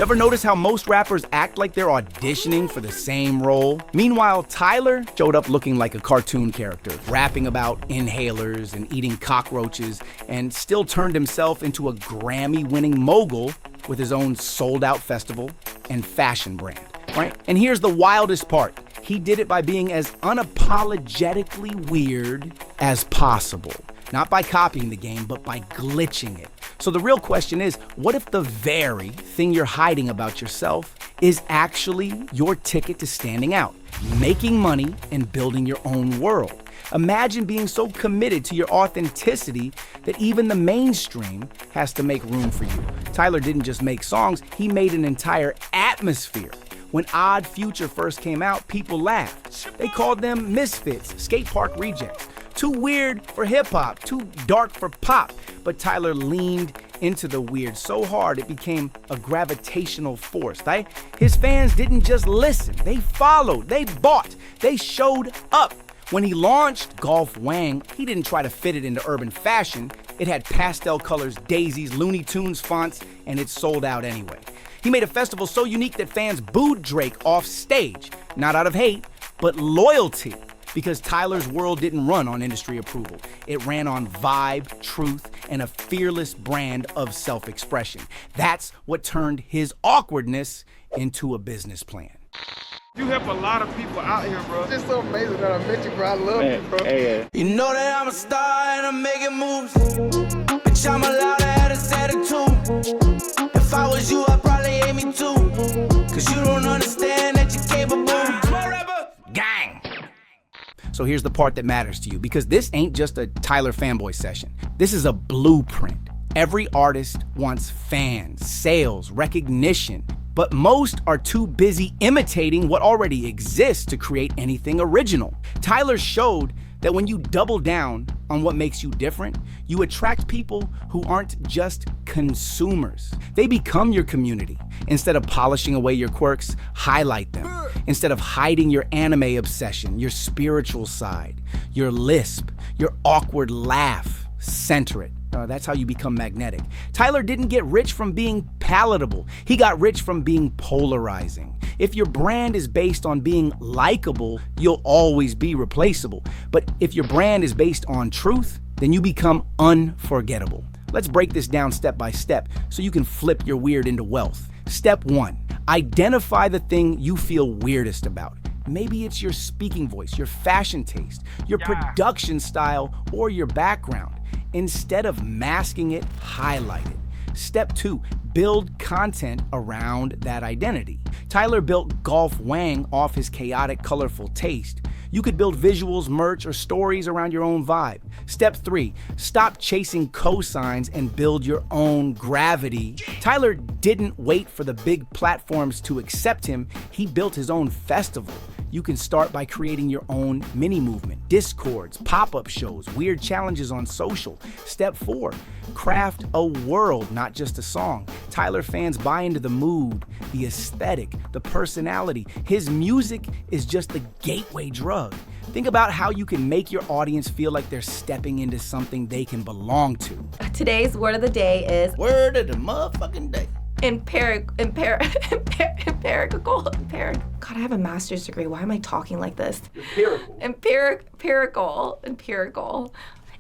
You ever notice how most rappers act like they're auditioning for the same role? Meanwhile, Tyler showed up looking like a cartoon character, rapping about inhalers and eating cockroaches, and still turned himself into a Grammy-winning mogul with his own sold-out festival and fashion brand, right? And here's the wildest part. He did it by being as unapologetically weird as possible. Not by copying the game, but by glitching it. So the real question is, what if the very thing you're hiding about yourself is actually your ticket to standing out, making money, and building your own world? Imagine being so committed to your authenticity that even the mainstream has to make room for you. Tyler didn't just make songs, he made an entire atmosphere. When Odd Future first came out, people laughed. They called them misfits, skate park rejects. Too weird for hip-hop, too dark for pop. But Tyler leaned into the weird so hard it became a gravitational force. His fans didn't just listen, they followed, they bought, they showed up. When he launched Golf Wang, he didn't try to fit it into urban fashion. It had pastel colors, daisies, Looney Tunes fonts, and it sold out anyway. He made a festival so unique that fans booed Drake off stage, not out of hate, but loyalty. Because Tyler's world didn't run on industry approval. It ran on vibe, truth, and a fearless brand of self-expression. That's what turned his awkwardness into a business plan. You help a lot of people out here, bro. It's just so amazing that I met you, bro. I love you, bro. Hey. You know that I'm a star and I'm making moves. Bitch, I'm allowed to have this attitude. If I was you, I'd probably hate me too. Cause you don't understand that you're capable. Gang. So here's the part that matters to you, because this ain't just a Tyler fanboy session. This is a blueprint. Every artist wants fans, sales, recognition, but most are too busy imitating what already exists to create anything original. Tyler showed that when you double down on what makes you different, you attract people who aren't just consumers. They become your community. Instead of polishing away your quirks, highlight them. Instead of hiding your anime obsession, your spiritual side, your lisp, your awkward laugh, center it. That's how you become magnetic. Tyler didn't get rich from being palatable. He got rich from being polarizing. If your brand is based on being likable, you'll always be replaceable. But if your brand is based on truth, then you become unforgettable. Let's break this down step by step so you can flip your weird into wealth. Step 1, identify the thing you feel weirdest about. Maybe it's your speaking voice, your fashion taste, your production style, or your background. Instead of masking it, highlight it. Step 2, build content around that identity. Tyler built Golf Wang off his chaotic, colorful taste. You could build visuals, merch, or stories around your own vibe. Step 3, stop chasing cosigns and build your own gravity. Tyler didn't wait for the big platforms to accept him. He built his own festival. You can start by creating your own mini movement, discords, pop-up shows, weird challenges on social. Step 4, craft a world, not just a song. Tyler fans buy into the mood, the aesthetic, the personality. His music is just the gateway drug. Think about how you can make your audience feel like they're stepping into something they can belong to. Today's word of the day is word of the motherfucking day. Empirical. God, I have a master's degree. Why am I talking like this? Empirical.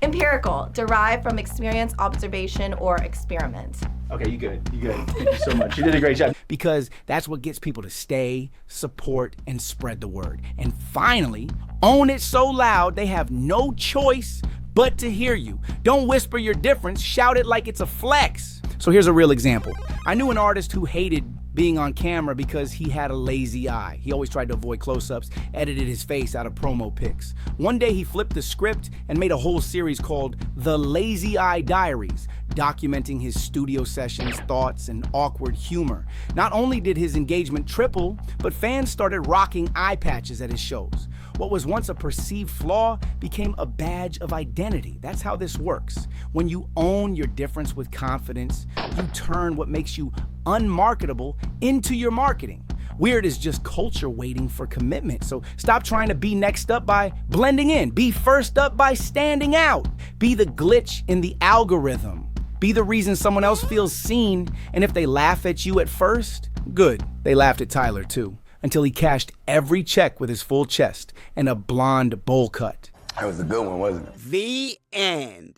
Empirical, derived from experience, observation, or experiment. Okay, you good. Thank you so much. You did a great job. Because that's what gets people to stay, support, and spread the word. And finally, own it so loud they have no choice but to hear you. Don't whisper your difference, shout it like it's a flex. So here's a real example. I knew an artist who hated being on camera because he had a lazy eye. He always tried to avoid close-ups, edited his face out of promo pics. One day he flipped the script and made a whole series called The Lazy Eye Diaries, documenting his studio sessions, thoughts, and awkward humor. Not only did his engagement triple, but fans started rocking eye patches at his shows. What was once a perceived flaw became a badge of identity. That's how this works. When you own your difference with confidence, you turn what makes you unmarketable into your marketing. Weird is just culture waiting for commitment. So stop trying to be next up by blending in. Be first up by standing out. Be the glitch in the algorithm. Be the reason someone else feels seen, and if they laugh at you at first, Good. They laughed at Tyler, too, until he cashed every check with his full chest and a blonde bowl cut. That was a good one, wasn't it? The end.